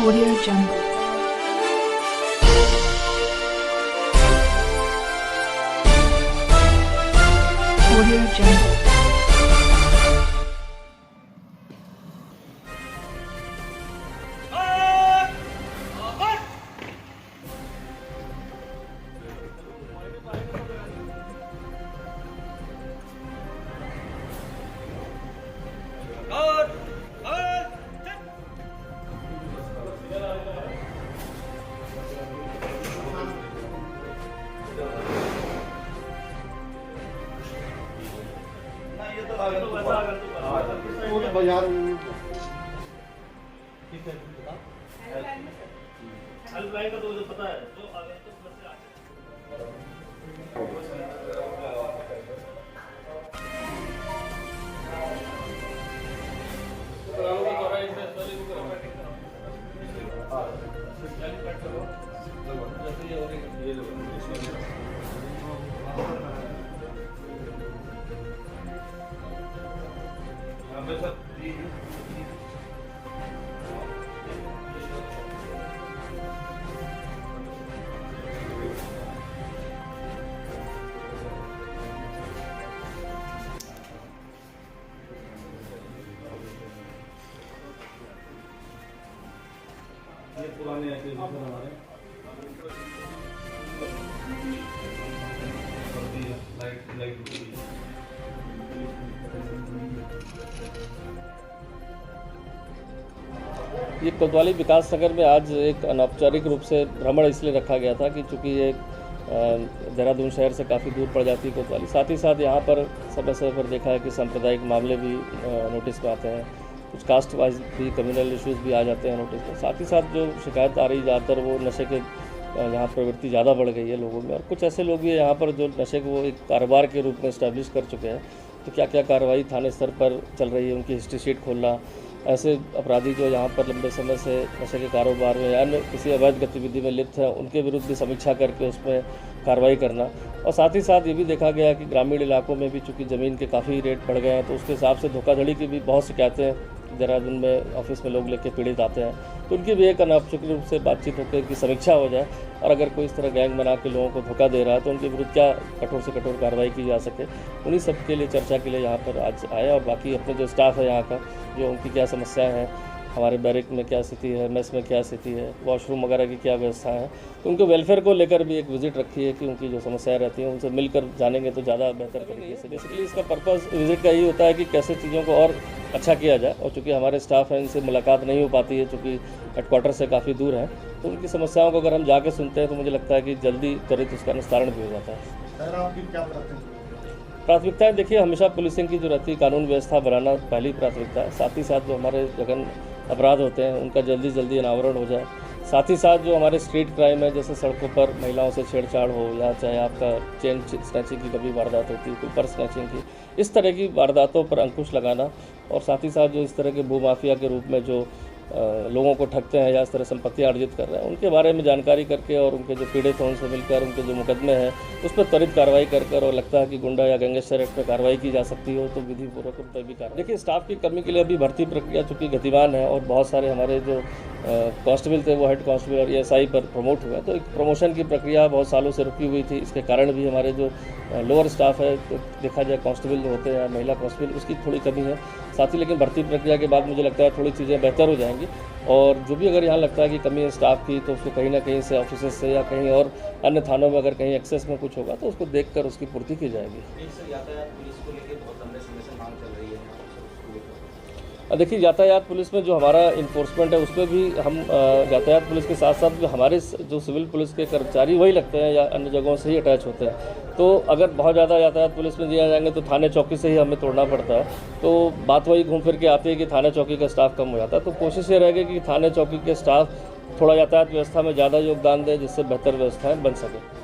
Audio Jungle. Audio Jungle. बाजार helpline का तो मुझे पता है तो आगे तो प्लस से ये पुराने ऐसे हमारे ये कोतवाली विकास नगर में आज एक अनौपचारिक रूप से भ्रमण इसलिए रखा गया था कि चूँकि ये देहरादून शहर से काफ़ी दूर पड़ जाती है कोतवाली, साथ ही साथ यहाँ पर समय समय पर देखा है कि सांप्रदायिक मामले भी नोटिस में आते हैं, कुछ कास्ट वाइज भी कम्युनल इश्यूज़ भी आ जाते हैं नोटिस में। साथ ही साथ जो शिकायत आ रही ज़्यादातर वो नशे के यहाँ प्रवृत्ति ज़्यादा बढ़ गई है लोगों में, और कुछ ऐसे लोग भी यहाँ पर जो नशे को एक कारोबार के रूप में इस्टेब्लिश कर चुके हैं। तो क्या क्या कार्रवाई थाने स्तर पर चल रही है, उनकी हिस्ट्री शीट खोलना, ऐसे अपराधी जो यहाँ पर लंबे समय से नशे के कारोबार में या अन्य किसी अवैध गतिविधि में लिप्त है उनके विरुद्ध भी समीक्षा करके उसमें कार्रवाई करना। और साथ ही साथ ये भी देखा गया कि ग्रामीण इलाकों में भी चूँकि ज़मीन के काफ़ी रेट बढ़ गए हैं तो उसके हिसाब से धोखाधड़ी की भी बहुत शिकायतें देहरादून में ऑफिस में लोग लेके पीड़ित आते हैं। तो उनकी भी एक अनौपचारिक रूप से बातचीत होकर की समीक्षा हो जाए, और अगर कोई इस तरह गैंग बना के लोगों को धोखा दे रहा है तो उनके विरुद्ध क्या कठोर से कठोर कार्रवाई की जा सके, उन्हीं सब के लिए चर्चा के लिए यहाँ पर आज आया। और बाकी अपने जो स्टाफ है यहाँ का, जो उनकी क्या समस्याएं हैं, हमारे बैरिक में क्या स्थिति है, मेस में क्या स्थिति है, वॉशरूम वगैरह की क्या व्यवस्था है, तो उनके वेलफेयर को लेकर भी एक विजिट रखी है कि उनकी जो समस्याएं रहती हैं उनसे मिलकर जानेंगे तो ज़्यादा बेहतर तरीके से। बेसिकली इसका पर्पज़ विजिट का यही होता है कि कैसे चीज़ों को और अच्छा किया जाए, और चूँकि हमारे स्टाफ हैं इनसे मुलाकात नहीं हो पाती है, चूँकि हेडक्वार्टर से काफ़ी दूर है, तो उनकी समस्याओं को अगर हम जाके सुनते हैं तो मुझे लगता है कि जल्दी त्वरित उसका निस्तारण भी हो जाता है। प्राथमिकताएं देखिए हमेशा पुलिसिंग की जो रहती है, कानून व्यवस्था बनाना पहली प्राथमिकता है। साथ ही साथ जो हमारे जघन अपराध होते हैं उनका जल्दी जल्दी अनावरण हो जाए। साथ ही साथ जो हमारे स्ट्रीट क्राइम है, जैसे सड़कों पर महिलाओं से छेड़छाड़ हो, या चाहे आपका चेन स्नैचिंग की कभी वारदात होती है, कोई पर्स स्नैचिंग की, इस तरह की वारदातों पर अंकुश लगाना। और साथ ही साथ जो इस तरह के भूमाफिया के रूप में जो लोगों को ठगते हैं या इस तरह संपत्तियां अर्जित कर रहे हैं, उनके बारे में जानकारी करके और उनके जो पीड़ित हैं उनसे मिलकर उनके जो मुकदमे हैं उस पर त्वरित कार्रवाई कर और लगता है कि गुंडा या गैंगस्टर एक्ट में कार्रवाई की जा सकती हो तो विधिपूर्वक उन पर भी कार्रवाई। देखिए स्टाफ की कमी के लिए अभी भर्ती प्रक्रिया चूँकि गतिमान है, और बहुत सारे हमारे जो कांस्टेबल थे वो हेड कांस्टेबल और एएसआई पर प्रमोट हुए, तो एक प्रमोशन की प्रक्रिया बहुत सालों से रुकी हुई थी। इसके कारण भी हमारे जो लोअर स्टाफ है, तो देखा जाए कांस्टेबल जो होते हैं, महिला कांस्टेबल, उसकी थोड़ी कमी है साथ ही। लेकिन भर्ती प्रक्रिया के बाद मुझे लगता है थोड़ी चीज़ें बेहतर हो जाएंगी, और जो भी अगर यहाँ लगता है कि कमी है स्टाफ की तो उसको कहीं ना कहीं से ऑफिस से या कहीं और अन्य थानों में अगर कहीं एक्सेस में कुछ होगा तो उसको देखकर उसकी पूर्ति की जाएगी। देखिए यातायात पुलिस में जो हमारा इन्फोर्समेंट है उसमें भी हम यातायात पुलिस के साथ साथ हमारे जो सिविल पुलिस के कर्मचारी वही लगते हैं या अन्य जगहों से ही अटैच होते हैं। तो अगर बहुत ज़्यादा यातायात पुलिस में दिया जाएंगे तो थाने चौकी से ही हमें तोड़ना पड़ता है, तो बात वही घूम फिर के आती है कि थाने चौकी का स्टाफ कम हो जाता है। तो कोशिश ये रहेगी कि थाने चौकी के स्टाफ थोड़ा यातायात व्यवस्था में ज़्यादा योगदान दें जिससे बेहतर व्यवस्थाएँ बन सकें।